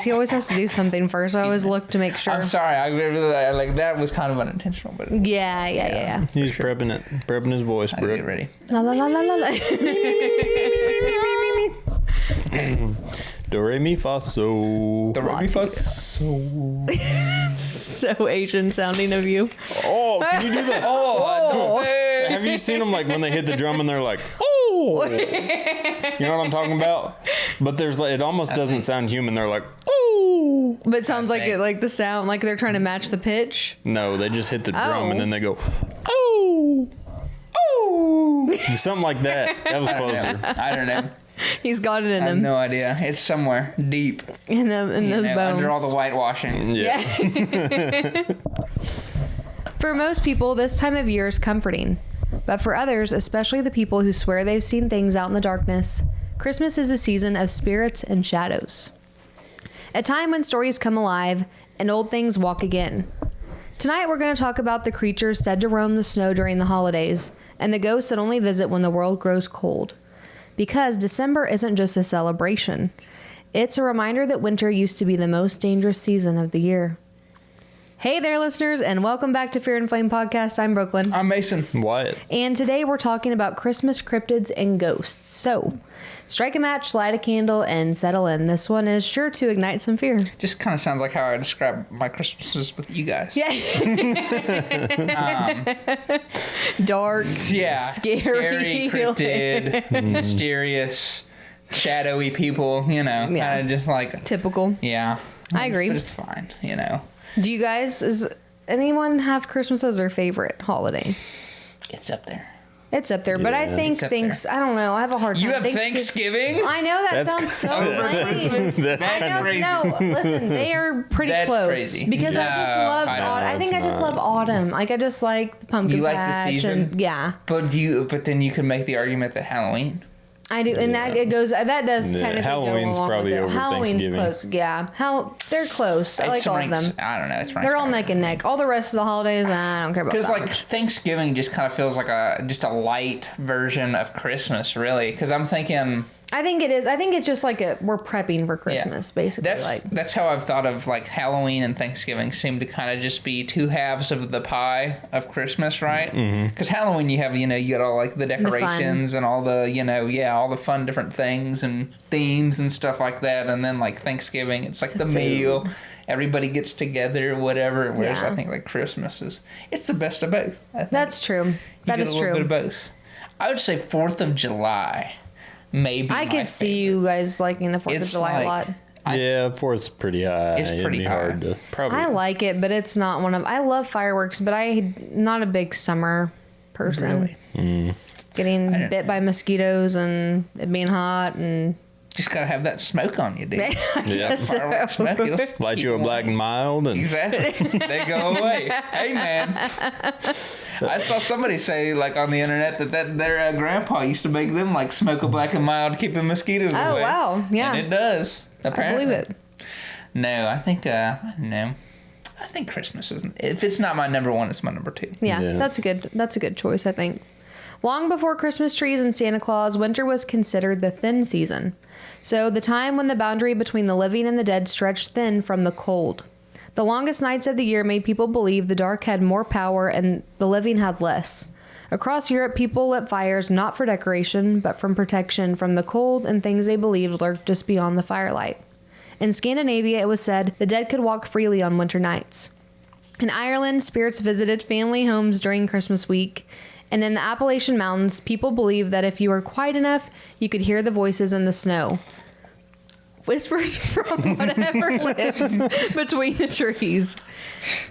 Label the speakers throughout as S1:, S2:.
S1: guys. He always has to do something first. I always look to make sure.
S2: I'm sorry. I like that was kind of unintentional, but
S1: Yeah.
S3: He's prepping his voice,
S2: I
S3: Brooke.
S2: get ready.
S1: La la la la la la.
S3: Do re mi fa so.
S2: The Ruby Fuss.
S1: So Asian sounding of you.
S3: Oh, can you do that?
S2: Oh.
S3: Have you seen them like when they hit the drum and they're like, oh? You know what I'm talking about? But there's like, it almost doesn't sound human. They're like, oh.
S1: But it sounds like it, like the sound, like they're trying to match the pitch.
S3: No, they just hit the drum
S1: Oh.
S3: and then they go, oh, oh, something like that. That was closer.
S2: I don't know.
S1: He's got it in
S2: I have
S1: him.
S2: no idea. It's somewhere deep.
S1: In those bones.
S2: Under all the whitewashing.
S3: Yeah.
S1: For most people, this time of year is comforting. But for others, especially the people who swear they've seen things out in the darkness, Christmas is a season of spirits and shadows. A time when stories come alive and old things walk again. Tonight we're going to talk about the creatures said to roam the snow during the holidays and the ghosts that only visit when the world grows cold. Because December isn't just a celebration. It's a reminder that winter used to be the most dangerous season of the year. Hey there, listeners, and welcome back to Fear and Flame Podcast. I'm Brooklyn.
S2: I'm Mason.
S3: Wyatt.
S1: And today we're talking about Christmas cryptids and ghosts. So, strike a match, light a candle, and settle in. This one is sure to ignite some fear.
S2: Just kind of sounds like how I describe my Christmases with you guys.
S1: Yeah. Dark.
S2: Yeah.
S1: Scary.
S2: Cryptid, mysterious, shadowy people, you know.
S1: Yeah.
S2: Kind of just like,
S1: Typical.
S2: yeah.
S1: I agree.
S2: But it's fine, you know.
S1: Do you guys, does anyone have Christmas as their favorite holiday?
S2: It's up there.
S1: It's up there, but I
S3: Yeah.
S1: think
S2: It's up
S1: things, I don't know, I have a hard time.
S2: You have Thanksgiving?
S1: I know that
S3: That's
S1: sounds so
S3: crazy.
S1: lame.
S3: That's
S1: I know,
S2: crazy.
S1: no, listen, they are pretty
S2: That's
S1: close.
S2: crazy.
S1: Because I just
S2: No,
S1: love
S2: I don't.
S1: autumn. I think I
S3: It's
S1: just
S3: not.
S1: love autumn. Like, I just like the pumpkin
S2: You like the
S1: patch.
S2: season?
S1: And, yeah,
S2: But then you can make the argument that Halloween.
S1: I do. And that, it goes, that does
S3: Yeah,
S1: technically
S3: Halloween's
S1: go along
S3: probably
S1: with it.
S3: over
S1: Halloween's
S3: Thanksgiving.
S1: close, yeah. They're close. I like all of them.
S2: I don't know. It's ranked
S1: They're all
S2: higher.
S1: neck and neck. All the rest of the holidays, I don't care about
S2: Because
S1: that
S2: like
S1: much.
S2: Thanksgiving just kind of feels like just a light version of Christmas, really. Because I'm thinking
S1: I think it is. I think it's just like we're prepping for Christmas, basically.
S2: that's how I've thought of like Halloween and Thanksgiving seem to kind of just be two halves of the pie of Christmas, right? Because Halloween you have you got all like the decorations and all the all the fun different things and themes and stuff like that, and then like Thanksgiving it's like the
S1: food.
S2: meal. Everybody gets together, whatever. Whereas
S1: Yeah.
S2: I think like Christmas it's the best of both. I think.
S1: That's true.
S2: You
S1: That
S2: get
S1: is
S2: a little
S1: true.
S2: bit of both. I would say 4th of July, maybe.
S1: I could see you guys liking the 4th of
S2: It's
S1: July a
S2: like-
S1: lot.
S3: Yeah, fourth's pretty high.
S2: It's
S3: It'd
S2: pretty
S3: be
S2: high.
S3: hard to probably.
S1: I like it, but it's not one of. I love fireworks, but I'm not a big summer person.
S2: Really?
S1: Getting
S2: don't
S1: bit by mosquitoes and it being hot and.
S2: Just gotta have that smoke on you, dude.
S3: Yeah.
S2: Fireworks smoke, you'll
S3: Light
S2: keep
S3: you a
S2: warm.
S3: black and mild and
S2: Exactly. They go away. Hey, man. I saw somebody say, like, on the internet that their grandpa used to make them, like, smoke a black and mild to keep the mosquitoes
S1: Oh,
S2: away.
S1: wow. Yeah.
S2: And it does, apparently.
S1: I believe it.
S2: No, I think, no. I think Christmas isn't. If it's not my number one, it's my number two.
S1: Yeah,
S3: Yeah.
S1: that's a good choice, I think. Long before Christmas trees and Santa Claus, winter was considered the thin season. So the time when the boundary between the living and the dead stretched thin from the cold. The longest nights of the year made people believe the dark had more power and the living had less. Across Europe, people lit fires not for decoration, but from protection from the cold and things they believed lurked just beyond the firelight. In Scandinavia, it was said the dead could walk freely on winter nights. In Ireland, spirits visited family homes during Christmas week. And in the Appalachian Mountains, people believed that if you were quiet enough, you could hear the voices in the snow. Whispers from whatever lived between the trees.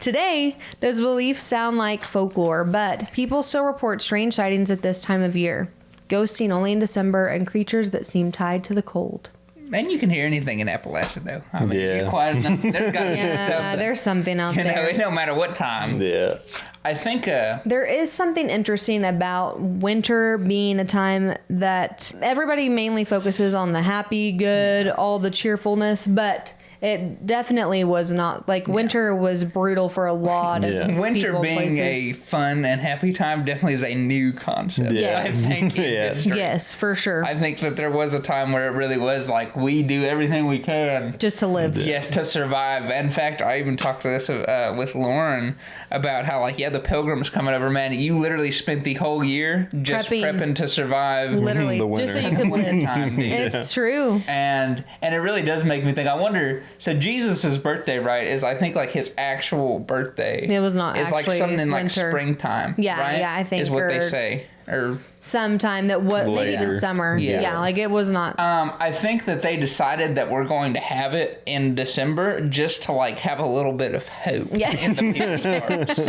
S1: Today, those beliefs sound like folklore, but people still report strange sightings at this time of year. Ghosts seen only in December and creatures that seem tied to the cold.
S2: And you can hear anything in Appalachia, though. I mean,
S3: Yeah.
S2: you're quiet enough. There's got to be
S1: Yeah,
S2: something.
S1: there's something out
S2: You know,
S1: there.
S2: no matter what time.
S3: yeah.
S2: I think,
S1: There is something interesting about winter being a time that everybody mainly focuses on the happy, good, all the cheerfulness, but it definitely was not like winter was brutal for a lot of
S2: Winter
S1: people,
S2: being
S1: places.
S2: a fun and happy time definitely is a new concept.
S1: Yes.
S2: I think in history.
S1: Yes, for sure.
S2: I think that there was a time where it really was like we do everything we can
S1: Just to live.
S2: yes, to survive. In fact, I even talked to this with Lauren about how, like, the Pilgrims coming over, man. You literally spent the whole year just prepping to survive.
S1: Literally,
S3: The
S1: just so
S3: winter.
S1: you could live.
S2: Time, dude.
S1: It's true.
S2: And it really does make me think. I wonder. So Jesus' birthday, right, is I think like his actual birthday.
S1: It was not
S2: It's like
S1: actually
S2: something in like
S1: winter.
S2: springtime.
S1: Yeah,
S2: right?
S1: yeah, I think,
S2: is what they
S1: or-
S2: say. Or
S1: Sometime that was maybe even
S3: Later.
S1: summer.
S2: Yeah.
S1: Yeah, like it was not.
S2: I think that they decided that we're going to have it in December just to like have a little bit of hope
S1: Yeah.
S2: in the people's hearts.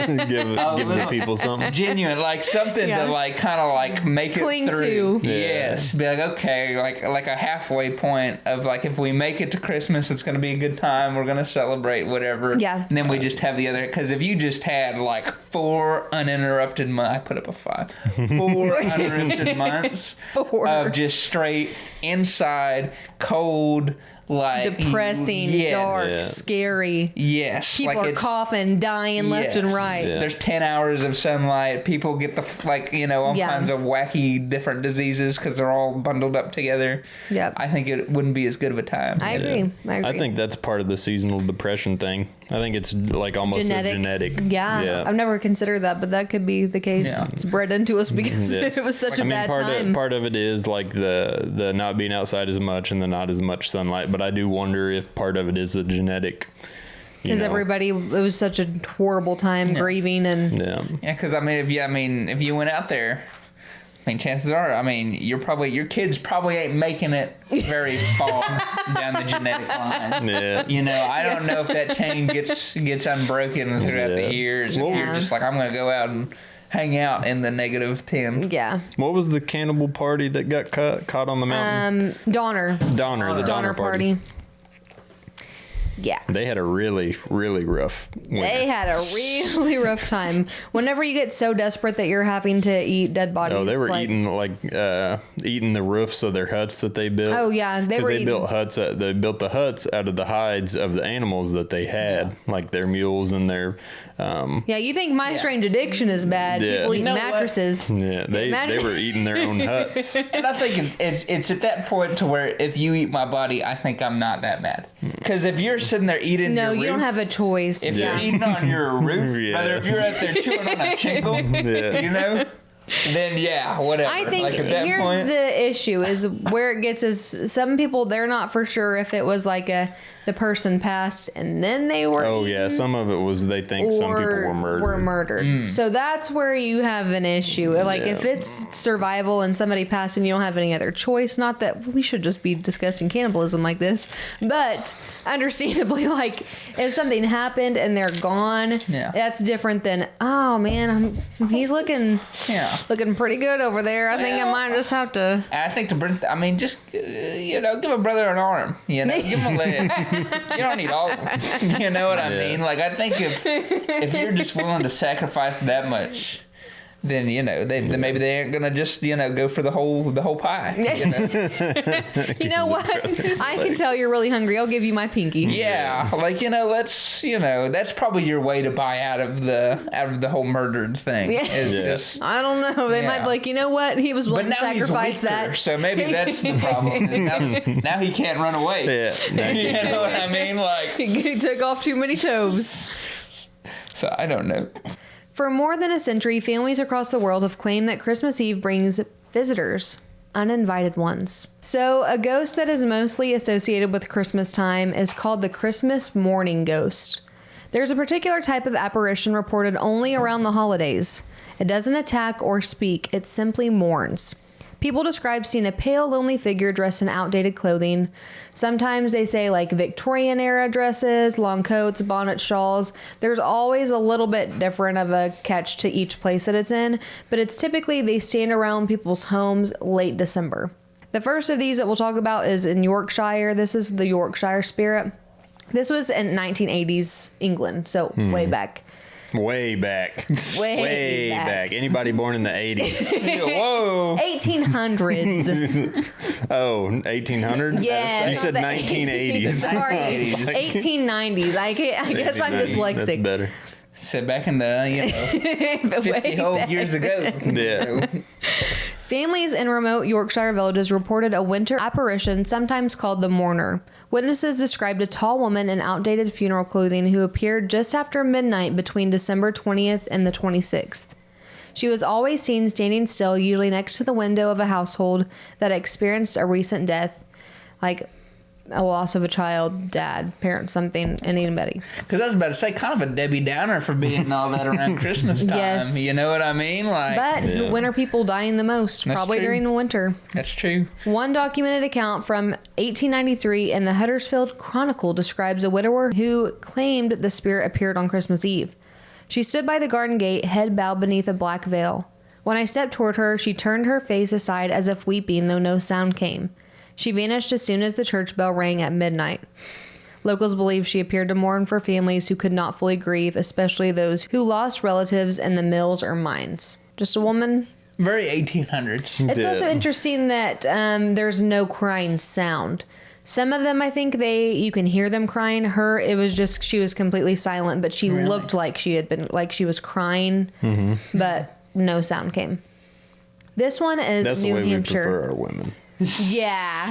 S3: give the people something.
S2: Genuine, like something
S1: Yeah.
S2: to like kind of like make
S1: Cling
S2: it through.
S1: to.
S3: Yeah.
S2: Yes, be like okay, like a halfway point of like if we make it to Christmas, it's gonna be a good time. We're gonna celebrate whatever.
S1: Yeah.
S2: And then we just have the other because if you just had like 4 uninterrupted months, I put up a 5. 4 uninterrupted months
S1: 4.
S2: of just straight inside cold. Like
S1: Depressing,
S2: yes.
S1: dark,
S3: Yeah.
S1: scary.
S2: Yes,
S1: People
S2: like
S1: are
S2: it's,
S1: coughing, dying left and
S2: yes.
S1: right.
S3: Yeah.
S2: There's 10 hours of sunlight. People get all
S1: Yeah.
S2: kinds of wacky different diseases because they're all bundled up together.
S1: Yep.
S2: I think it wouldn't be as good of a time.
S1: I agree. I agree.
S3: I think that's part of the seasonal depression thing. I think it's like almost a genetic.
S1: Yeah, I've never considered that, but that could be the case.
S2: Yeah.
S1: It's bred into us because
S3: Yeah.
S1: it was such a bad
S3: part
S1: time.
S3: part of it is like the not being outside as much and the not as much sunlight. But I do wonder if part of it is the genetic.
S1: Because everybody, it was such a horrible time grieving and
S3: Yeah.
S2: Yeah, because if you went out there, chances are, your kids probably ain't making it very far down the genetic line.
S3: Yeah.
S2: I don't know if that chain gets unbroken throughout the years. If
S3: Well,
S2: you're just like, I'm going to go out and hang out in the -10.
S1: yeah.
S3: What was the cannibal party that got caught on the mountain?
S1: Donner.
S3: Donner, the Donner party.
S1: Yeah.
S3: They had a really, really rough winter.
S1: They had a really rough time. Whenever you get so desperate that you're having to eat dead bodies.
S3: Oh, they were
S1: like,
S3: eating the roofs of their huts that they built.
S1: Oh, yeah, they were
S3: they
S1: eating-
S3: built huts. They built the huts out of the hides of the animals that they had, like their mules and their.
S1: Yeah, you think My Strange Addiction is bad.
S3: Yeah.
S1: People eat
S2: You know what?
S1: mattresses.
S3: Yeah, they were eating their own huts.
S2: And I think it's at that point to where if you eat my body, I think I'm not that mad. Because if you're sitting there eating
S1: No,
S2: your
S1: you
S2: roof,
S1: don't have a choice.
S2: if
S1: yeah.
S2: you're eating on your roof,
S3: Yeah.
S2: rather if you're out there chewing on a shingle,
S3: Yeah.
S2: then yeah, whatever.
S1: I think
S2: like at that
S1: here's
S2: point,
S1: the issue is where it gets is some people they're not for sure if it was like the person passed and then they were
S3: Oh yeah,
S1: eaten,
S3: some of it was they think some people were murdered.
S1: So that's where you have an issue. Like if it's survival and somebody passed and you don't have any other choice, not that we should just be discussing cannibalism like this, but understandably, like if something happened and they're gone, that's different than oh man, he's looking pretty good over there. I think I might just have to.
S2: I think just give a brother an arm. Give him a leg. You don't need all of them. You know what I mean? Like I think if you're just willing to sacrifice that much, then maybe they aren't gonna just go for the whole pie.
S1: You know what? I can tell you're really hungry. I'll give you my pinky.
S2: Yeah, like let's that's probably your way to buy out of the whole murdered thing.
S1: Yeah.
S2: Is just,
S1: I don't know. They might be like, you know what? He was
S2: but
S1: willing
S2: now
S1: to sacrifice
S2: he's weaker,
S1: that.
S2: so maybe that's the problem. Now he can't run away.
S3: Yeah.
S2: You know what I mean? Like
S1: He took off too many toes.
S2: so I don't know.
S1: For more than a century, families across the world have claimed that Christmas Eve brings visitors, uninvited ones. So, a ghost that is mostly associated with Christmas time is called the Christmas Mourning Ghost. There's a particular type of apparition reported only around the holidays. It doesn't attack or speak, it simply mourns. People describe seeing a pale, lonely figure dressed in outdated clothing. Sometimes they say like Victorian era dresses, long coats, bonnet shawls. There's always a little bit different of a catch to each place that it's in, but it's typically they stand around people's homes late December. The first of these that we'll talk about is in Yorkshire. This is the Yorkshire spirit. This was in 1980s England, so way back.
S3: Way back.
S1: Way
S3: back. Anybody born in the 80s?
S2: Whoa.
S1: 1800s.
S3: Oh, 1800s?
S1: Yeah.
S3: You said 1980s.
S1: Sorry. 1890s. I guess I'm dyslexic.
S3: That's better.
S2: So back in the, 50 whole years ago.
S3: Yeah.
S1: Families in remote Yorkshire villages reported a winter apparition, sometimes called the mourner. Witnesses described a tall woman in outdated funeral clothing who appeared just after midnight between December 20th and the 26th. She was always seen standing still, usually next to the window of a household that experienced a recent death, like a loss of a child, dad, parent, something, anybody.
S2: Because I was about to say, kind of a Debbie Downer for being all that around Christmas time.
S1: Yes.
S2: You know what I mean? Like,
S1: But when are people dying the most?
S2: That's
S1: Probably
S2: true.
S1: during the winter.
S2: That's true.
S1: One documented account from 1893 in the Huddersfield Chronicle describes a widower who claimed the spirit appeared on Christmas Eve. She stood by the garden gate, head bowed beneath a black veil. When I stepped toward her, she turned her face aside as if weeping, though no sound came. She vanished as soon as the church bell rang at midnight. Locals believe she appeared to mourn for families who could not fully grieve, especially those who lost relatives in the mills or mines. Just a woman.
S2: Very 1800s.
S1: It's
S3: Yeah.
S1: also interesting that there's no crying sound. Some of them, I think you can hear them crying. Her, it was just, she was completely silent, but she looked like she was crying, but no sound came. This one is
S3: That's
S1: New
S3: the way
S1: Hampshire.
S3: we prefer our women.
S1: Yeah.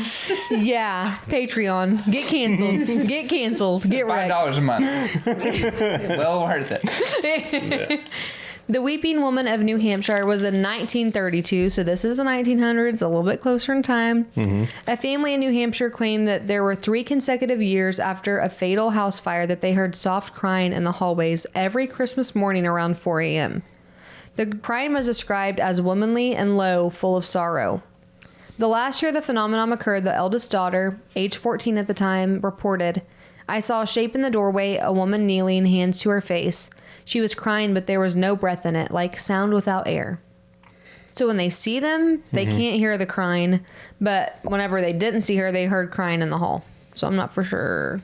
S1: Yeah. Patreon. Get canceled. Get canceled. Get wrecked.
S2: $5 a month. Well worth it.
S1: The Weeping Woman of New Hampshire was in 1932, so this is the 1900s, a little bit closer in time. A family in New Hampshire claimed that there were 3 consecutive years after a fatal house fire that they heard soft crying in the hallways every Christmas morning around 4 a.m. The crying was described as womanly and low, full of sorrow. The last year the phenomenon occurred, the eldest daughter, age 14 at the time, reported, "I saw a shape in the doorway, a woman kneeling, hands to her face. She was crying, but there was no breath in it, like sound without air." So when they see them, they can't hear the crying, but whenever they didn't see her, they heard crying in the hall. So I'm not for sure.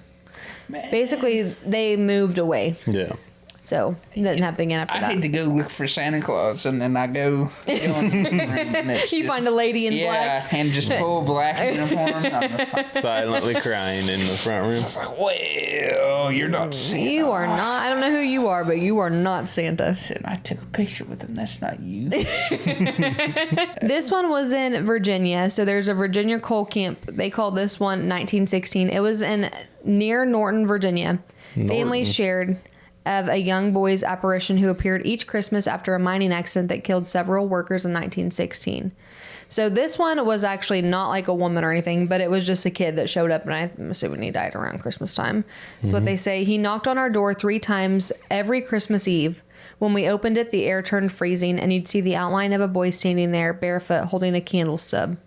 S1: Basically, they moved away.
S3: Yeah.
S1: So it didn't happen again after
S2: I
S1: that.
S2: hate to go look for Santa Claus and then I go
S1: You find a lady in black.
S2: and just full black uniform.
S3: Silently crying in the front room.
S2: It's like, well, you're not Santa.
S1: You are not. I don't know who you are, but you are not Santa.
S2: And I took a picture with him. That's not you.
S1: This one was in Virginia. So there's a Virginia coal camp. They call this one 1916. It was in near Norton, Virginia. Families shared of a young boy's apparition who appeared each Christmas after a mining accident that killed several workers in 1916. So this one was actually not like a woman or anything, but it was just a kid that showed up, and I'm assuming he died around Christmas time. That's what they say. He knocked on our door 3 times every Christmas Eve. When we opened it, the air turned freezing, and you'd see the outline of a boy standing there barefoot holding a candle stub.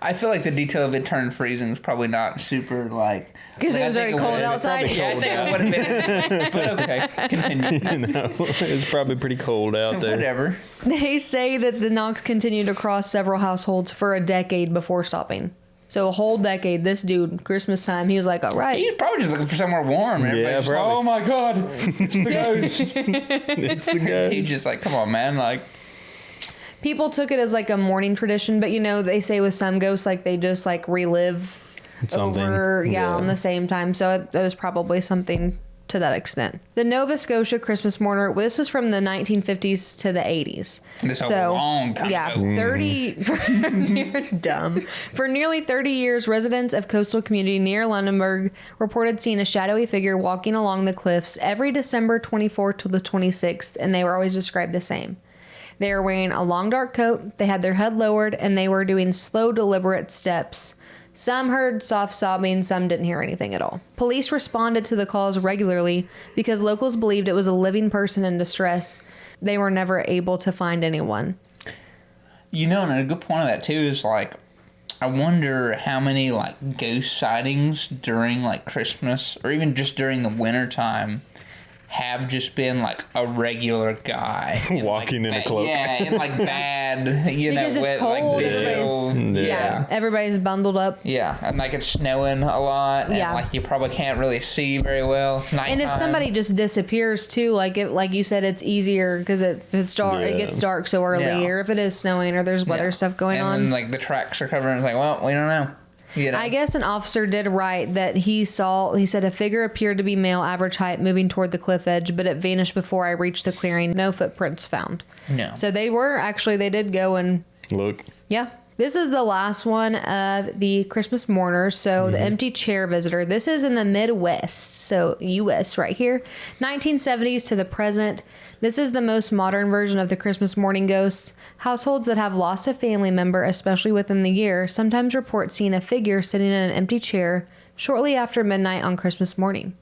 S2: I feel like the detail of it turned freezing was probably not super like...
S1: Because it was already cold outside.
S2: Yeah, I think it would have been. But okay, continue.
S3: It's probably pretty cold out there.
S2: Whatever.
S1: They say that the knocks continued across several households for a decade before stopping. So a whole decade, this dude, Christmas time, he was like, all right.
S2: He's probably just looking for somewhere warm. And
S3: Yeah,
S2: everybody's just,
S3: probably.
S2: oh my God, it's the ghost.
S3: It's the guy.
S2: He's just like, come on, man. Like,
S1: People took it as like a mourning tradition, but they say with some ghosts, like they just like relive
S3: Something.
S1: over, on the same time. So it was probably something to that extent. The Nova Scotia Christmas mourner, this was from the 1950s to the 80s.
S2: this is a long time
S1: Yeah,
S2: ago.
S1: 30, you're dumb. For nearly 30 years, residents of coastal community near Lunenburg reported seeing a shadowy figure walking along the cliffs every December 24th to the 26th, and they were always described the same. They were wearing a long dark coat, they had their head lowered, and they were doing slow, deliberate steps. Some heard soft sobbing, some didn't hear anything at all. Police responded to the calls regularly because locals believed it was a living person in distress. They were never able to find anyone.
S2: You know, and a good point of that too is like, I wonder how many like ghost sightings during like Christmas or even just during the winter time have just been like a regular guy
S3: walking in a cloak.
S2: Yeah, in like bad, you
S1: Because
S2: know,
S1: it's
S2: with,
S1: cold,
S2: like visual.
S1: yeah, everybody's bundled up.
S2: Yeah, and like it's snowing a lot, and
S1: Yeah.
S2: like you probably can't really see very well. It's nighttime.
S1: And if somebody just disappears too, like you said, it's easier because if it's dark, it
S3: Yeah.
S1: gets dark so early,
S2: Yeah.
S1: or if it is snowing or there's weather stuff going
S2: and
S1: on.
S2: then, like the tracks are covering. It's like, well, we don't know. You know?
S1: I guess an officer did write that he said a figure appeared to be male, average height, moving toward the cliff edge, but it vanished before I reached the clearing. No footprints found.
S2: No.
S1: So they did go and
S3: Look.
S1: yeah. This is the last one of the Christmas mourners. So the empty chair visitor. This is in the Midwest, so U.S. right here, 1970s to the present. This is the most modern version of the Christmas mourning ghosts. Households that have lost a family member, especially within the year, sometimes report seeing a figure sitting in an empty chair shortly after midnight on Christmas morning.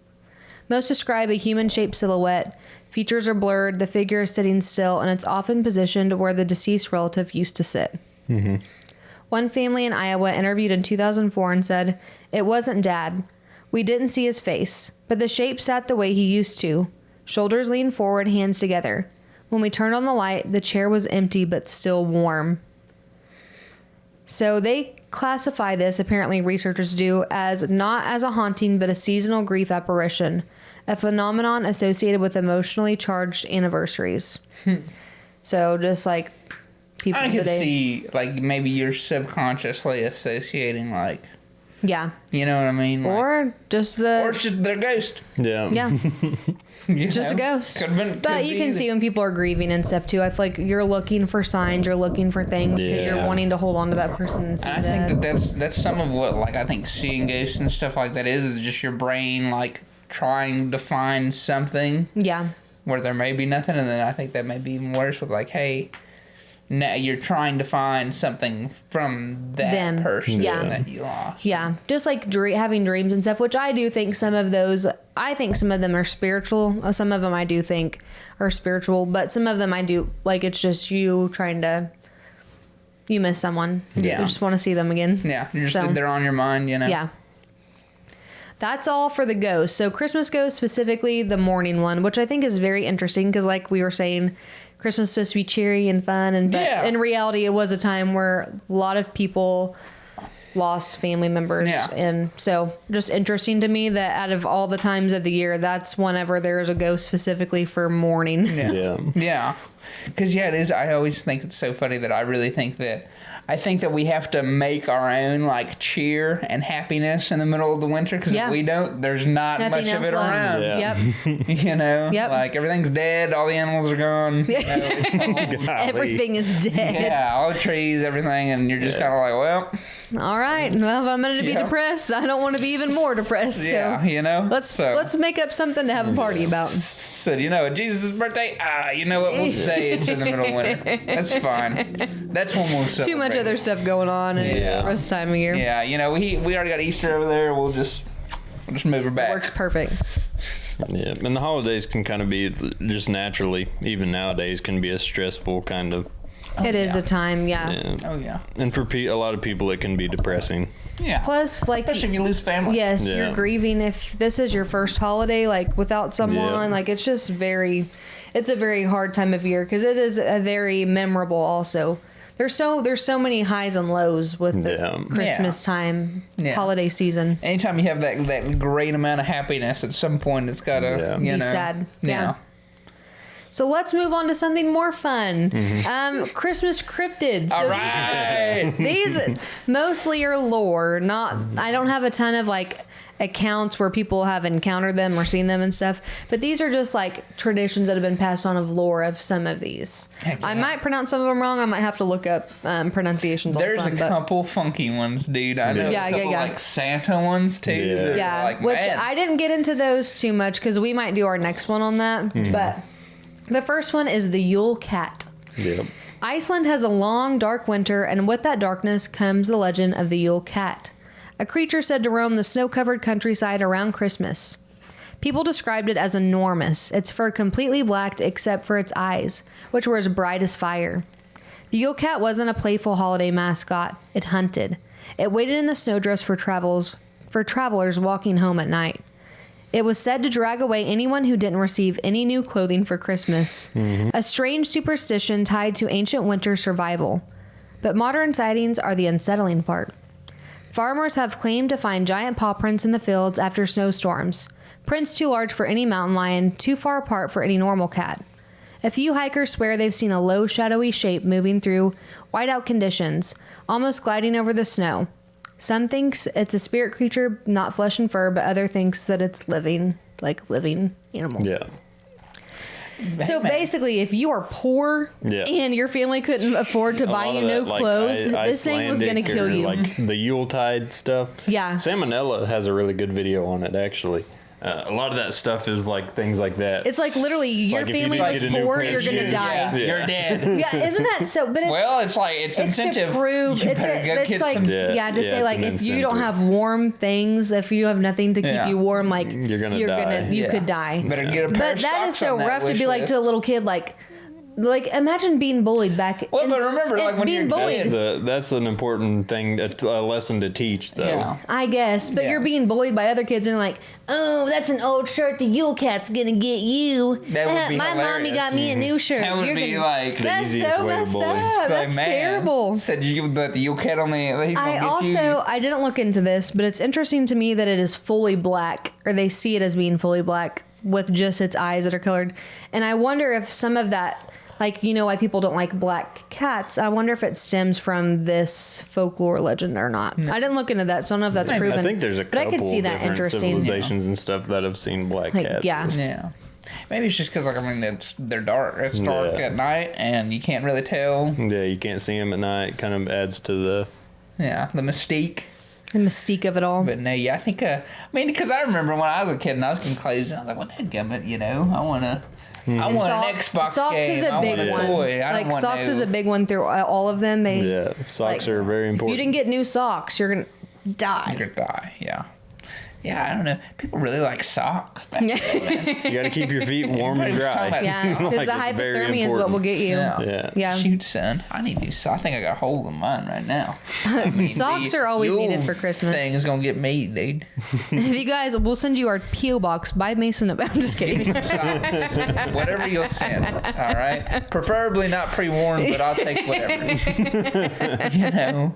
S1: Most describe a human-shaped silhouette. Features are blurred, the figure is sitting still, and it's often positioned where the deceased relative used to sit. One family in Iowa interviewed in 2004 and said, "It wasn't Dad. We didn't see his face, but the shape sat the way he used to. Shoulders leaned forward, hands together. When we turned on the light, the chair was empty but still warm." So they classify this, apparently researchers do, as not as a haunting but a seasonal grief apparition, a phenomenon associated with emotionally charged anniversaries. So just like people
S2: I can
S1: today.
S2: see like maybe you're subconsciously associating like,
S1: Yeah.
S2: you know what I mean? Like,
S1: Or just the...
S2: or it's just their ghost.
S3: Yeah.
S1: yeah.
S2: You
S1: Just
S2: know?
S1: a ghost.
S2: Could
S1: But you can see when people are grieving and stuff too. I feel like you're looking for signs, you're looking for things because you're
S3: Yeah.
S1: wanting to hold on to that person and see
S2: I think that's some of what like I think seeing ghosts and stuff like that is just your brain like trying to find something
S1: yeah.
S2: where there may be nothing, and then I think that may be even worse with like, hey, now you're trying to find something from that
S1: Them.
S2: person
S1: Yeah.
S2: that you lost.
S1: Yeah. Just like having dreams and stuff, which I do think some of them are spiritual. Some of them I do think are spiritual, but some of them I do like it's just you miss someone.
S2: Yeah.
S1: You just want to see them again.
S2: Yeah, you're just
S1: So-
S2: they're on your mind, you know.
S1: Yeah. That's all for the ghosts. So Christmas ghost, specifically the morning one, which I think is very interesting because like we were saying, Christmas is supposed to be cheery and fun, but
S2: Yeah.
S1: in reality it was a time where a lot of people lost family members.
S2: Yeah.
S1: And so just interesting to me that out of all the times of the year, that's whenever there's a ghost specifically for mourning.
S3: Yeah.
S2: Yeah, because it is. I always think it's so funny that I really think that we have to make our own like cheer and happiness in the middle of the winter because
S1: Yeah.
S2: if we don't, there's not
S1: Nothing
S2: much of
S1: else
S2: it
S1: left.
S2: around.
S3: Yeah.
S1: Yep.
S2: You know,
S1: Yep.
S2: like everything's dead, all the animals are gone. You know, it's cold.
S3: Golly.
S1: Everything is dead.
S2: Yeah, all the trees, everything, and you're just kind of like, well,
S1: All right. Well, if I'm going to be
S2: Yeah.
S1: depressed, I don't want to be even more depressed.
S2: yeah,
S1: So
S2: you know.
S1: let's make up something to have a party about.
S2: So you know, Jesus' birthday. You know what? We'll say it's in the middle of winter. That's fine. That's when we'll celebrate.
S1: Too much other stuff going on and
S2: Yeah.
S1: this time of year.
S2: Yeah, you know, we already got Easter over there. We'll just move her back.
S1: Works perfect.
S3: Yeah. And the holidays can kind of be just naturally, even nowadays, can be a stressful kind of.
S1: It is
S2: yeah.
S1: a time, yeah.
S3: Yeah.
S2: Oh yeah.
S3: And for a lot of people, it can be depressing.
S2: Yeah.
S1: Plus, like,
S2: especially if you lose family.
S1: yes,
S3: Yeah.
S1: you're grieving if this is your first holiday, like, without someone.
S3: Yeah.
S1: Like, it's just it's a very hard time of year because it is a very memorable also. There's so many highs and lows with the
S3: Yeah.
S1: Christmas time,
S2: Yeah.
S1: holiday season.
S2: Anytime you have that great amount of happiness, at some point it's gotta
S3: Yeah.
S2: you
S1: Be
S2: know
S1: sad.
S2: Yeah.
S1: Yeah. So let's move on to something more fun. Christmas cryptids.
S2: All
S1: So
S2: right.
S1: These mostly are lore. I don't have a ton of like accounts where people have encountered them or seen them and stuff. But these are just like traditions that have been passed on of lore of some of these.
S2: Heck
S1: I
S2: yeah.
S1: might pronounce some of them wrong. I might have to look up pronunciations on
S2: There's
S1: some.
S2: a
S1: But
S2: couple funky ones, dude. I know
S1: Yeah,
S2: a couple
S1: yeah.
S2: like Santa ones too.
S3: Yeah.
S2: that are
S1: yeah,
S2: like,
S1: which
S2: man.
S1: I didn't get into those too much because we might do our next one on that. But the first one is the Yule Cat.
S3: Yep.
S1: Iceland has a long, dark winter, and with that darkness comes the legend of the Yule Cat, a creature said to roam the snow-covered countryside around Christmas. People described it as enormous, its fur completely black except for its eyes, which were as bright as fire. The Yule Cat wasn't a playful holiday mascot. It hunted. It waited in the snowdrifts for travelers walking home at night. It was said to drag away anyone who didn't receive any new clothing for Christmas, a strange superstition tied to ancient winter survival. But modern sightings are the unsettling part. Farmers have claimed to find giant paw prints in the fields after snowstorms, prints too large for any mountain lion, too far apart for any normal cat. A few hikers swear they've seen a low, shadowy shape moving through whiteout conditions, almost gliding over the snow. Some thinks it's a spirit creature, not flesh and fur, but other thinks that it's living animal.
S3: Yeah.
S1: So basically, if you are poor and your family couldn't afford to buy you new clothes, this thing was going to kill you.
S3: Like the Yuletide stuff.
S1: Yeah.
S3: Salmonella has a really good video on it, actually. A lot of that stuff is like things like that.
S1: It's like literally your
S3: Like if you
S1: family
S3: didn't
S1: was
S3: get a new
S1: poor,
S3: pair
S1: you're
S3: of
S1: going to
S3: shoes.
S1: die.
S2: Yeah, you're dead.
S1: Yeah, isn't that so? But it's,
S2: Well, it's like it's incentive.
S1: to prove
S2: You
S1: it's
S2: better go
S1: it's
S2: get
S1: like
S2: some.
S1: to say
S3: it's
S1: like
S3: an
S1: if you don't
S3: incentive.
S1: have warm things, if you have nothing to keep
S2: Yeah.
S1: you warm, like
S3: You're gonna die.
S1: you
S2: Yeah.
S1: could die.
S2: Better get a pair
S1: But
S2: of
S1: that is
S2: socks
S1: so
S2: on that
S1: rough to
S2: wish
S1: be like
S2: list.
S1: to a little kid, like imagine being bullied back.
S2: Well, but remember, like, when
S1: being
S2: you're
S1: bullied.
S2: kid-
S3: That's an important thing, a lesson to teach, though.
S2: Yeah.
S1: I guess, but
S2: Yeah.
S1: you're being bullied by other kids, and you're like, "Oh, that's an old shirt. The Yule Cat's gonna get you."
S2: That would be
S1: My mommy
S2: hilarious.
S1: got me a new shirt.
S2: That would
S1: You're
S2: be
S1: gonna,
S2: like-
S1: that's
S3: easiest
S1: so
S3: way to
S1: messed
S3: bully.
S1: up.
S2: Like,
S1: That's
S2: man,
S1: terrible.
S2: Said you that the Yule Cat only. He's gonna
S1: I
S2: get
S1: also I didn't look into this, but it's interesting to me that it is fully black, or they see it as being fully black with just its eyes that are colored. And I wonder if some of that, like, you know, why people don't like black cats. I wonder if it stems from this folklore legend or not. I didn't look into that, so I don't know if that's proven.
S3: I think there's a
S1: but I
S3: couple
S1: could see that
S3: different
S1: interesting.
S3: civilizations and stuff that have seen black
S1: Like,
S3: cats.
S1: yeah.
S2: Yeah. Maybe it's just because, like, I mean, they're dark. It's dark at night, and you can't really tell.
S3: Yeah, you can't see them at night. Kind of adds to the...
S2: Yeah, the mystique.
S1: The mystique of it all.
S2: But no, yeah, I think, I mean, because I remember when I was a kid and I was getting clothes, and I was like, well, dadgummit, you know, I want an Xbox
S1: Socks
S2: game.
S1: is
S2: I
S1: a
S2: want
S1: big
S2: a
S1: one.
S2: toy. I don't
S1: Like
S2: want
S1: socks
S2: no-
S1: is a big one through all of them. They
S3: Yeah, socks
S1: like,
S3: are very
S1: if
S3: important.
S1: you didn't get new socks, you're gonna die.
S2: You could die, yeah. Yeah, I don't know. People really like socks. Back then, man.
S3: You got to keep your feet warm and
S2: Everybody was talking
S3: dry.
S2: about-
S1: Yeah, because
S3: Like,
S1: the
S3: it's very
S1: hypothermia is what will get you.
S2: Yeah.
S3: Yeah.
S1: Yeah.
S2: Shoot, son. I need new socks. I think I got a hold of mine right now. I mean,
S1: Socks
S2: the
S1: are always
S2: Yule
S1: needed for Christmas.
S2: Thing is gonna get me, dude.
S1: If you guys, we'll send you our PO box by Mason. I'm just kidding.
S2: Socks. Whatever you'll send. All right. Preferably not pre-worn, but I'll take whatever. You know.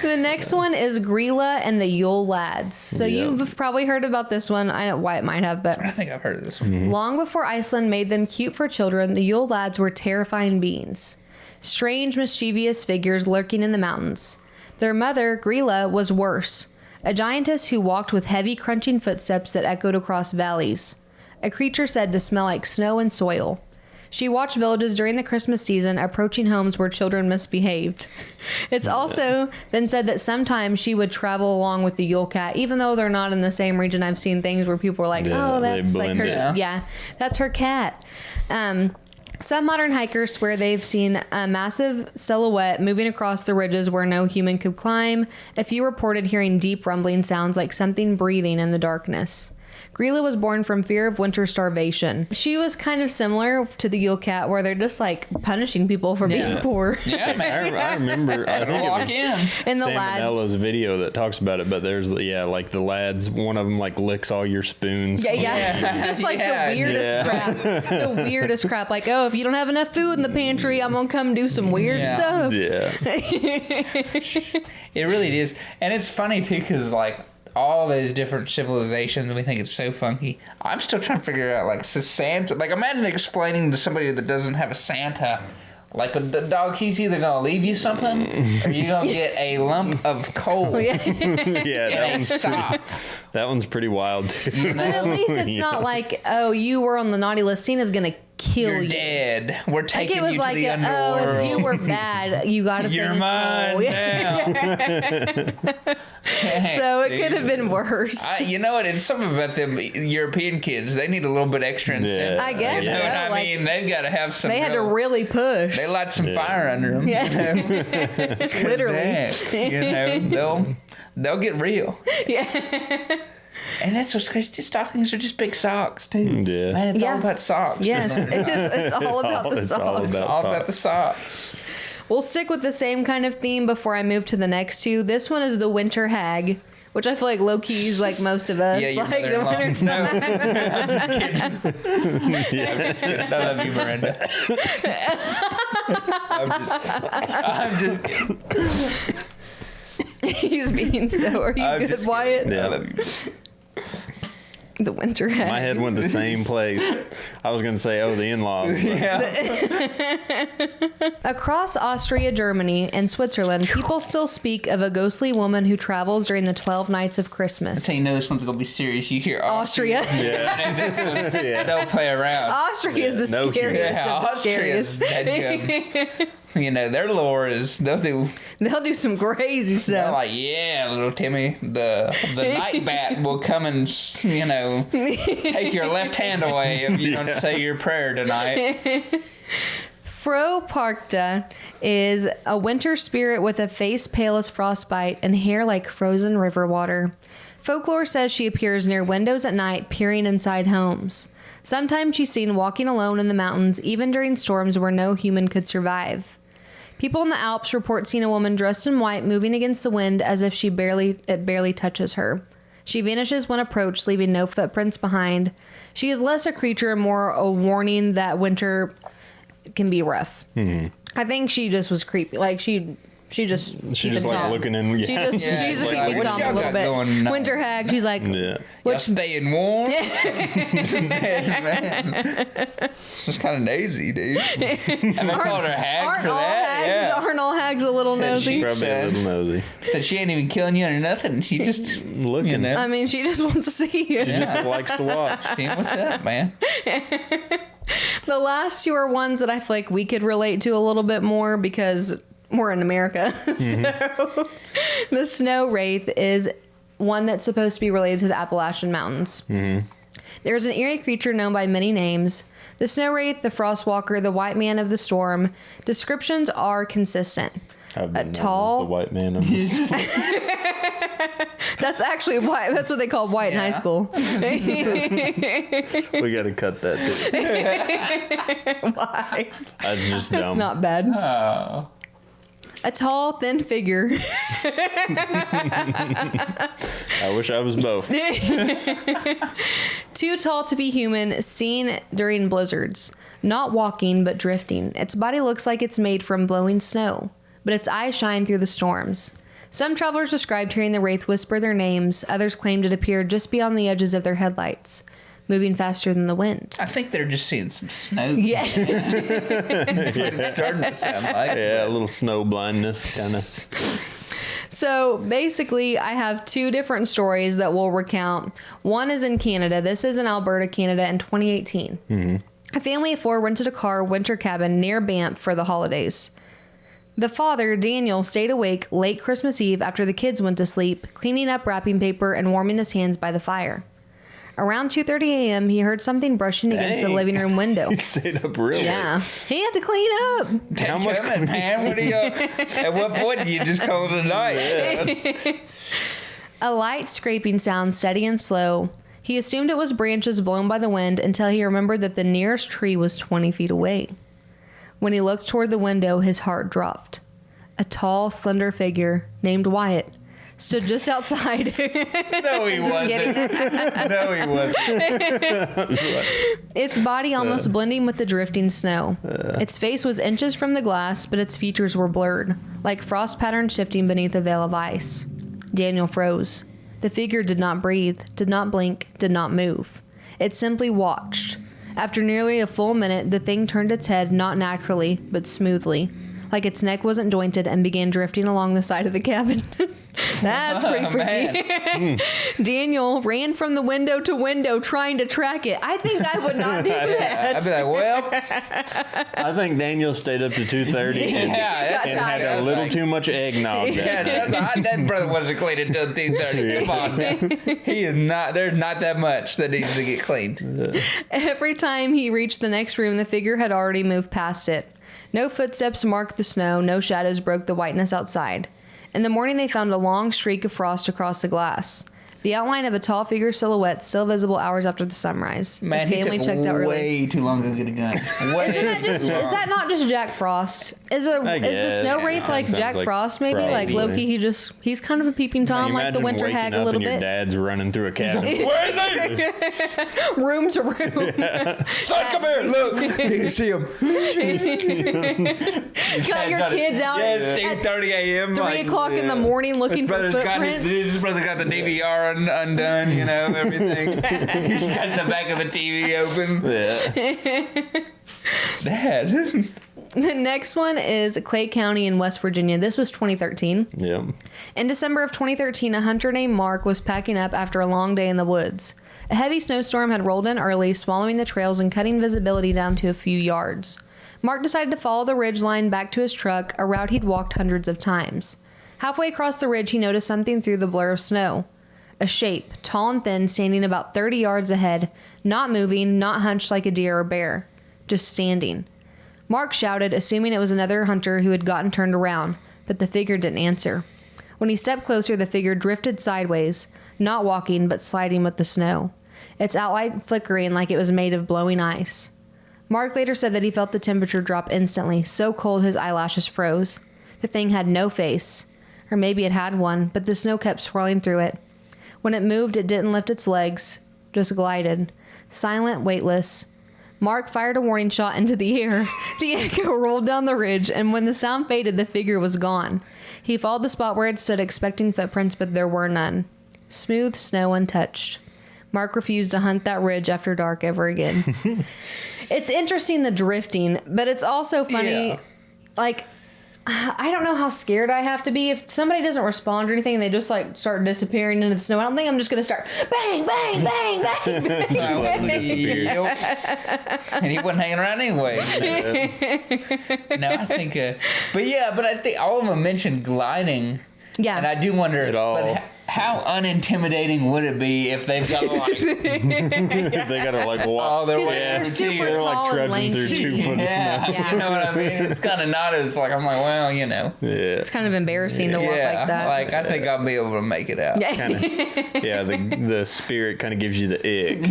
S1: The next one is Grilla and the Yule Lads. So
S3: Yeah.
S1: you've probably heard about this one. I know why it might have, but
S2: I think I've heard of this one.
S1: long before Iceland made them cute for children, the Yule Lads were terrifying beings. Strange, mischievous figures lurking in the mountains. Their mother, Grilla, was worse. A giantess who walked with heavy, crunching footsteps that echoed across valleys. A creature said to smell like snow and soil. She watched villages during the Christmas season, approaching homes where children misbehaved. It's also been said that sometimes she would travel along with the Yule Cat, even though they're not in the same region. I've seen things where people are like,
S3: Yeah,
S1: "Oh,
S3: they
S1: that's like
S3: blend
S1: her,
S3: it.
S1: yeah, that's her cat." Some modern hikers swear they've seen a massive silhouette moving across the ridges where no human could climb. A few reported hearing deep rumbling sounds like something breathing in the darkness. Grilla was born from fear of winter starvation. She was kind of similar to the Yule Cat, where they're just like punishing people for being poor.
S2: Yeah, man.
S3: I remember, I think it
S2: Walk
S3: was
S2: in.
S1: And the lads.
S3: Salmonella's video that talks about it, but there's, like the lads, one of them like licks all your spoons.
S1: Yeah.
S2: Yeah.
S1: Just like
S2: Yeah.
S1: the weirdest crap. The weirdest crap. Like, oh, if you don't have enough food in the pantry, I'm going to come do some weird
S2: Yeah.
S1: stuff.
S3: Yeah.
S2: It really is. And it's funny, too, because, like, all those different civilizations, we think it's so funky. I'm still trying to figure out, like, so Santa, like, imagine explaining to somebody that doesn't have a Santa, like, the dog, he's either going to leave you something or you're going to get a lump of coal
S3: Yeah,
S2: and a sock.
S3: that one's pretty wild too.
S2: You
S1: But at
S2: know?
S1: least it's not like, oh, you were on the naughty list. Santa's going to kill
S2: You're
S1: you.
S2: dead. We're
S1: Like
S2: taking
S1: it was
S2: you
S1: like,
S2: to the
S1: oh,
S2: underworld.
S1: if you were bad, you got to
S2: You're
S1: thing of
S2: mine
S1: coal.
S2: now.
S1: So it could have been worse.
S2: You know what? It's something about them European kids. They need a little bit extra incentive.
S1: I guess
S2: You know
S1: so,
S2: what I
S1: like,
S2: mean? They've got to have some.
S1: They had to really push.
S2: They light some fire under them.
S1: Yeah. Literally.
S2: You know, they'll get real.
S1: Yeah.
S2: And that's what's crazy. Stockings are just big socks too.
S3: Yeah.
S2: Man, it's
S1: Yeah.
S2: all about socks.
S1: Yes, it's all about the
S3: It's all
S1: socks.
S2: It's
S3: about
S2: all about the socks.
S1: We'll stick with the same kind of theme before I move to the next two. This one is the winter hag, which I feel like low key is like most of us.
S2: Yeah, your
S1: like the
S2: mother-in-law.
S1: winter's
S2: No.
S3: Yeah.
S2: I love you, Miranda. I'm just kidding.
S1: He's being so. Are you
S2: I'm
S1: good,
S2: just
S1: Wyatt?
S3: Yeah.
S2: I love you.
S1: The winter hag.
S3: My head went the same place. I was going to say, oh, the in-laws.
S2: Yeah.
S1: Across Austria, Germany, and Switzerland, people still speak of a ghostly woman who travels during the 12 nights of Christmas.
S2: So you know this one's gonna be serious. You hear
S1: Austria.
S3: Yeah.
S2: Don't play around.
S1: Austria is the
S3: No
S1: scariest.
S2: Yeah,
S1: of the
S2: Austria's
S1: scariest.
S2: dead gum. You know, their lore is they'll do.
S1: They'll do some crazy
S2: They're
S1: stuff.
S2: like, yeah, little Timmy, the night bat will come and take your left hand away if you don't say your prayer tonight.
S1: Froparkta is a winter spirit with a face pale as frostbite and hair like frozen river water. Folklore says she appears near windows at night, peering inside homes. Sometimes she's seen walking alone in the mountains, even during storms where no human could survive. People in the Alps report seeing a woman dressed in white moving against the wind as if it barely touches her. She vanishes when approached, leaving no footprints behind. She is less a creature and more a warning that winter can be rough. I think she just was creepy. Like she just
S3: like looking in.
S1: She's a
S2: like,
S1: peeping
S2: what
S1: Tom a
S2: y'all
S1: little
S2: got going
S1: bit.
S2: on?
S1: Winter hag. She's like,
S3: Yeah.
S2: Y'all staying warm? It's kind of nosy, dude. And they called her hag for that. Yeah.
S1: Aren't all hags a little
S2: Said
S1: nosy?
S2: she-
S3: Probably a little nosy.
S2: Said she ain't even killing you or nothing. She just
S3: Looking.
S2: you know.
S1: I mean, she just wants to see you.
S3: She just likes to watch.
S2: See what's up, man.
S1: The last two are ones that I feel like we could relate to a little bit more because we're in America. So the snow wraith is one that's supposed to be related to the Appalachian Mountains. There's an eerie creature known by many names. The snow wraith, the frost walker, the white man of the storm. Descriptions are consistent.
S3: I've been known as
S1: tall-
S3: the white man of this.
S1: That's actually white. That's what they called white in high school.
S3: We got to cut that. Too.
S1: Why?
S3: That's just
S1: That's
S3: dumb.
S1: not bad.
S2: Oh.
S1: A tall, thin figure.
S3: I wish I was both.
S1: Too tall to be human, seen during blizzards. Not walking, but drifting. Its body looks like it's made from blowing snow, but its eyes shine through the storms. Some travelers described hearing the wraith whisper their names. Others claimed it appeared just beyond the edges of their headlights, moving faster than the wind.
S2: I think they're just seeing some snow.
S1: Yeah.
S2: It's starting to sound like.
S3: Yeah, a little snow blindness kind of.
S1: So basically, I have two different stories that we'll recount. One is in Canada. This is in Alberta, Canada in 2018. A family of four rented a car winter cabin near Banff for the holidays. The father, Daniel, stayed awake late Christmas Eve after the kids went to sleep, cleaning up wrapping paper and warming his hands by the fire. Around 2:30 a.m., he heard something brushing against the
S3: Dang.
S1: living room window.
S3: He stayed up real
S1: Yeah, he had to clean up.
S2: How much, man? What do you? At what point do you just call it a night?
S1: A light scraping sound, steady and slow. He assumed it was branches blown by the wind until he remembered that the nearest tree was 20 feet away. When he looked toward the window, his heart dropped. A tall, slender figure named Wyatt stood just outside.
S2: No, he wasn't. No, he wasn't.
S1: Its body almost blending with the drifting snow. Its face was inches from the glass, but its features were blurred, like frost patterns shifting beneath a veil of ice. Daniel froze. The figure did not breathe, did not blink, did not move. It simply watched. After nearly a full minute, the thing turned its head not naturally, but smoothly, like its neck wasn't jointed, and began drifting along the side of the cabin. That's pretty freaky. Daniel ran from the window to window trying to track it. I think I would not do that.
S2: I'd be like, well,
S3: I think Daniel stayed up to 2:30 and had a little too much eggnog.
S2: Yeah, that brother wasn't cleaned until 2:30. Come on, man. He is not. There's not that much that needs to get cleaned.
S1: Every time he reached the next room, the figure had already moved past it. No footsteps marked the snow. No shadows broke the whiteness outside. In the morning, they found a long streak of frost across the glass. The outline of a tall figure silhouette still visible hours after the sunrise.
S2: Man,
S1: the
S2: he
S1: family
S2: took
S1: checked out early.
S2: way too long to get a gun.
S1: Is that not just Jack Frost? Is the snow wraith like Jack Frost? Maybe like Loki. He's kind of a peeping tom, like the winter hag a little bit.
S3: Your dad's running through a cabin. Where is he?
S1: Room to room.
S2: Son, come here. Look, you can see him.
S1: Got your kids out.
S2: Yeah, it's 8:30 a.m.
S1: 3 o'clock in the morning looking for footprints.
S2: His brother got the DVR undone, everything. He's got the back of the TV open. Yeah. Dad.
S1: The next one is Clay County in West Virginia. This was 2013.
S3: Yep.
S1: In December of 2013, a hunter named Mark was packing up after a long day in the woods. A heavy snowstorm had rolled in early, swallowing the trails and cutting visibility down to a few yards. Mark decided to follow the ridge line back to his truck, a route he'd walked hundreds of times. Halfway across the ridge, he noticed something through the blur of snow. A shape, tall and thin, standing about 30 yards ahead, not moving, not hunched like a deer or bear, just standing. Mark shouted, assuming it was another hunter who had gotten turned around, but the figure didn't answer. When he stepped closer, the figure drifted sideways, not walking, but sliding with the snow, its outline flickering like it was made of blowing ice. Mark later said that he felt the temperature drop instantly, so cold his eyelashes froze. The thing had no face. Or maybe it had one, but the snow kept swirling through it. When it moved, it didn't lift its legs, just glided. Silent, weightless. Mark fired a warning shot into the air. The echo rolled down the ridge, and when the sound faded, the figure was gone. He followed the spot where it stood, expecting footprints, but there were none. Smooth snow untouched. Mark refused to hunt that ridge after dark ever again. It's interesting, the drifting, but it's also funny.
S2: Yeah.
S1: Like, I don't know how scared I have to be if somebody doesn't respond or anything and they just like start disappearing into the snow. I don't think I'm just going to start bang, bang, bang, bang, bang.
S3: Just let them disappear.
S2: And he wasn't hanging around anyway. No, I think, but I think all of them mentioned gliding.
S1: Yeah.
S2: And I do wonder,
S3: It all.
S2: but how unintimidating would it be if they've got to like,
S3: If they gotta like walk.
S2: all their way
S1: they're
S2: over to
S1: super
S2: you.
S3: They're like
S1: tall and
S3: trudging through
S1: lanky.
S3: 2 foot of
S2: Yeah,
S3: snow.
S1: Yeah.
S2: you know what I mean? It's kind of not as like, I'm like, well,
S3: Yeah.
S1: It's kind of embarrassing to walk like that.
S2: like I think I'll be able to make it out.
S1: Yeah.
S3: Yeah, the spirit kind of gives you the ick.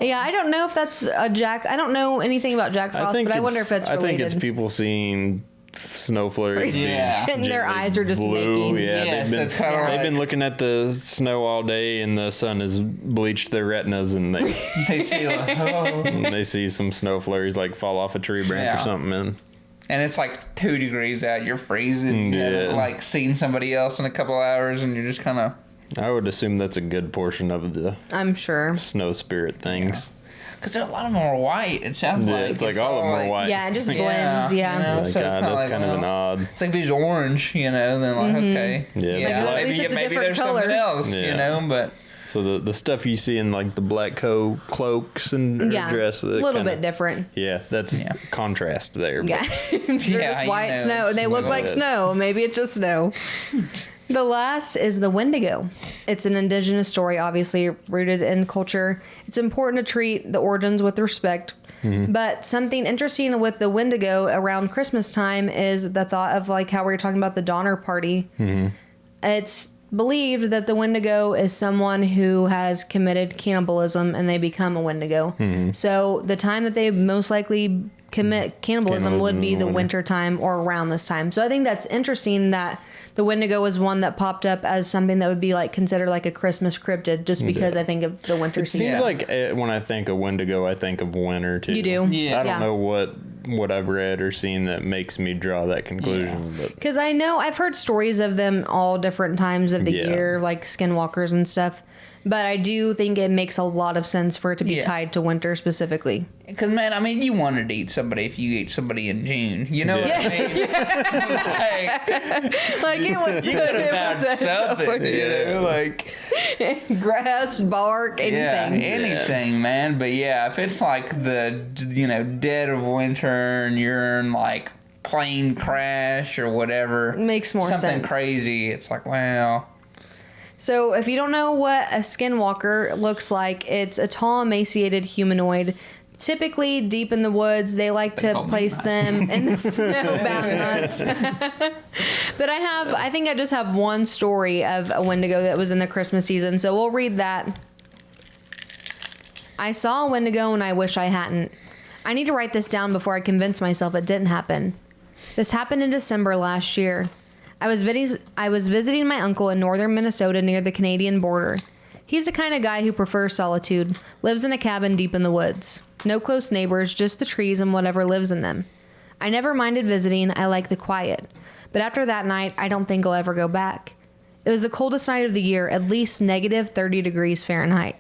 S1: Yeah, I don't know if that's a Jack. I don't know anything about Jack Frost, but I wonder if it's related.
S3: I think it's people seeing snow flurries.
S2: Yeah.
S1: And their
S3: gently
S1: eyes are just
S3: blue.
S1: making.
S3: Yeah,
S2: Yes,
S3: they've
S2: that's kinda
S3: been,
S2: like-
S3: they've been looking at the snow all day, and the sun has bleached their retinas, and they
S2: They see like, oh.
S3: and they see some snow flurries like fall off a tree branch or
S2: Yeah.
S3: something. And
S2: And it's like 2 degrees out. You're freezing. You haven't,
S3: Yeah.
S2: like seeing somebody else in a couple hours, and you're just kind of.
S3: I would assume that's a good portion of the
S1: I'm sure.
S3: snow spirit things.
S2: Because a lot of them are white. It sounds
S3: Yeah,
S2: like
S3: it's like all of them are white.
S1: Yeah, it just
S3: Like,
S1: blends. Yeah.
S2: you know?
S3: like,
S2: So it's
S3: God,
S2: kinda
S3: that's
S2: like,
S3: kind of an
S2: well,
S3: odd.
S2: It's like if it was orange, then like, okay.
S3: Yeah,
S1: Like, at least it's a
S2: maybe
S1: different
S2: there's something
S1: color.
S2: else,
S3: Yeah.
S2: but.
S3: So the stuff you see in like the black cloaks and
S1: Yeah.
S3: dress,
S1: A little bit different.
S3: Yeah, that's contrast there. but-
S1: Yeah. They're
S2: Yeah,
S1: just
S2: you
S1: white
S2: know.
S1: snow. They look like
S3: Yeah.
S1: snow. Maybe it's just snow. The last is the Wendigo. It's an indigenous story, obviously rooted in culture. It's important to treat the origins with respect. But something interesting with the Wendigo around Christmas time is the thought of like how we were talking about the Donner Party. It's believed that the Wendigo is someone who has committed cannibalism and they become a Wendigo. So the time that they most likely commit cannibalism would be the winter time or around this time. So I think that's interesting that the Wendigo was one that popped up as something that would be like considered like a Christmas cryptid, just because I think of the winter
S3: It
S1: season.
S3: seems like when I think of Wendigo, I think of winter too.
S1: You do?
S2: Yeah.
S3: I don't know what I've read or seen that makes me draw that conclusion, but
S1: Because I know I've heard stories of them all different times of the
S3: Yeah.
S1: year, like skinwalkers and stuff. But I do think it makes a lot of sense for it to be
S2: Yeah.
S1: tied to winter specifically.
S2: Because, man, I mean, you wanted to eat somebody if you ate somebody in June. You know what I mean?
S1: Like it was,
S2: You could have found something, like...
S1: grass, bark,
S2: Yeah,
S1: anything.
S2: anything, man. But yeah, if it's like the, dead of winter and you're in like plane crash or whatever.
S1: Makes more
S2: something
S1: sense.
S2: crazy. It's like, well...
S1: So if you don't know what a skinwalker looks like, it's a tall, emaciated humanoid Typically deep in the woods, they like to place them in the snowbound nuts. But I think I just have one story of a Wendigo that was in the Christmas season, so we'll read that. I saw a Wendigo and I wish I hadn't. I need to write this down before I convince myself it didn't happen. This happened in December last year. I was visiting my uncle in northern Minnesota near the Canadian border. He's the kind of guy who prefers solitude, lives in a cabin deep in the woods. No close neighbors, just the trees and whatever lives in them. I never minded visiting, I like the quiet. But after that night, I don't think I'll ever go back. It was the coldest night of the year, at least negative 30 degrees Fahrenheit.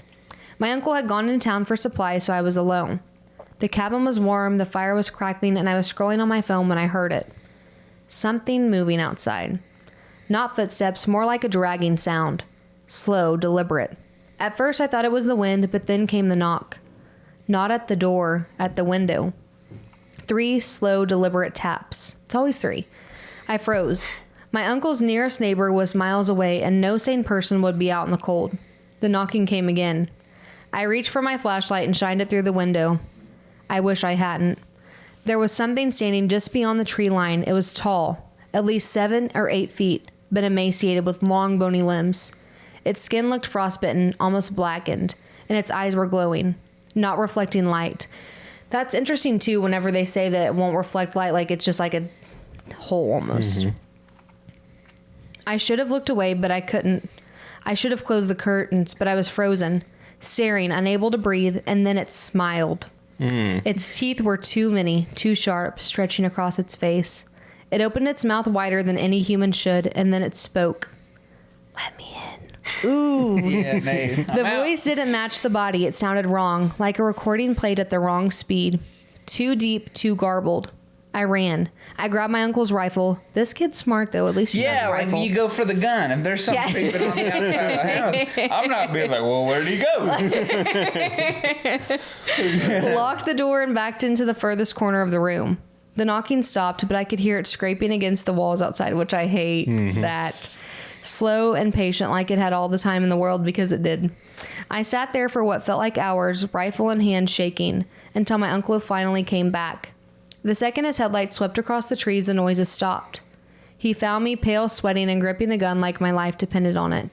S1: My uncle had gone into town for supplies, so I was alone. The cabin was warm, the fire was crackling, and I was scrolling on my phone when I heard it. Something moving outside. Not footsteps, more like a dragging sound. Slow, deliberate. At first I thought it was the wind, but then came the knock. Not at the door, at the window. 3 slow, deliberate taps. It's always 3. I froze. My uncle's nearest neighbor was miles away, and no sane person would be out in the cold. The knocking came again. I reached for my flashlight and shined it through the window. I wish I hadn't. There was something standing just beyond the tree line. It was tall, at least 7 or 8 feet, but emaciated with long, bony limbs. Its skin looked frostbitten, almost blackened, and its eyes were glowing, not reflecting light. That's interesting, too, whenever they say that it won't reflect light, like it's just like a hole almost. Mm-hmm. I should have looked away, but I couldn't. I should have closed the curtains, but I was frozen, staring, unable to breathe, and then it smiled. Its teeth were too many, too sharp, stretching across its face. It opened its mouth wider than any human should, and then it spoke. Let me in. Ooh.
S2: Yeah, no.
S1: The voice didn't match the body. It sounded wrong, like a recording played at the wrong speed. Too deep, too garbled. I ran. I grabbed my uncle's rifle. This kid's smart, though. At least he has a rifle.
S2: Like you go for the gun. If there's something creeping on the outside of the house, I'm not being like, well, where'd he go?
S1: Locked the door and backed into the furthest corner of the room. The knocking stopped, but I could hear it scraping against the walls outside, which I hate that. Slow and patient, like it had all the time in the world, because it did. I sat there for what felt like hours, rifle in hand, shaking, until my uncle finally came back. The second his headlights swept across the trees, the noises stopped. He found me pale, sweating, and gripping the gun like my life depended on it.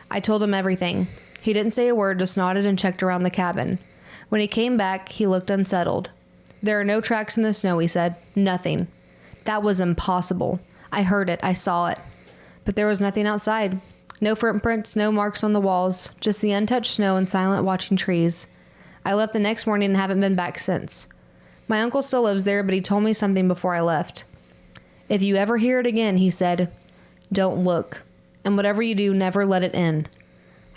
S1: I told him everything. He didn't say a word, just nodded and checked around the cabin. When he came back, he looked unsettled. There are no tracks in the snow, he said. Nothing. That was impossible. I heard it. I saw it. But there was nothing outside. No footprints, no marks on the walls, just the untouched snow and silent watching trees. I left the next morning and haven't been back since. My uncle still lives there, but he told me something before I left. If you ever hear it again, he said, don't look. And whatever you do, never let it in.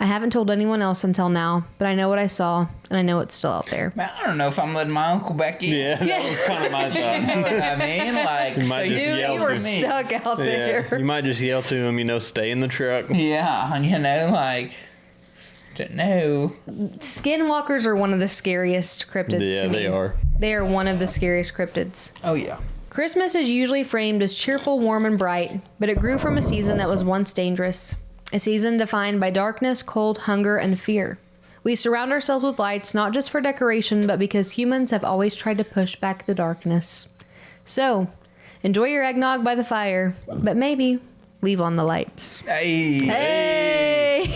S1: I haven't told anyone else until now, but I know what I saw, and I know it's still out there.
S2: Man, I don't know if I'm letting my uncle back in.
S3: Yeah, that was kind of my thought.
S2: You know what I mean? Like,
S3: You might just yell
S1: you were
S3: to me.
S1: stuck out there.
S3: Yeah, you might just yell to him, stay in the truck.
S2: Yeah, and no.
S1: Skinwalkers are one of the scariest cryptids
S3: Yeah,
S1: to me.
S3: they are.
S1: They are one of the scariest cryptids.
S2: Oh, yeah.
S1: Christmas is usually framed as cheerful, warm, and bright, but it grew from a season that was once dangerous. A season defined by darkness, cold, hunger, and fear. We surround ourselves with lights not just for decoration, but because humans have always tried to push back the darkness. So, enjoy your eggnog by the fire, but maybe leave on the lights.
S2: Hey!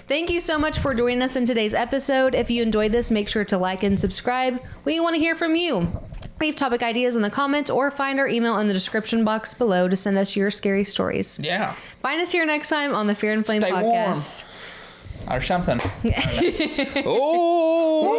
S1: Thank you so much for joining us in today's episode. If you enjoyed this, make sure to like and subscribe. We want to hear from you. Leave topic ideas in the comments or find our email in the description box below to send us your scary stories.
S2: Yeah.
S1: Find us here next time on the Fear and Flame
S2: Stay
S1: podcast.
S2: Warm. Or something.
S3: Oh!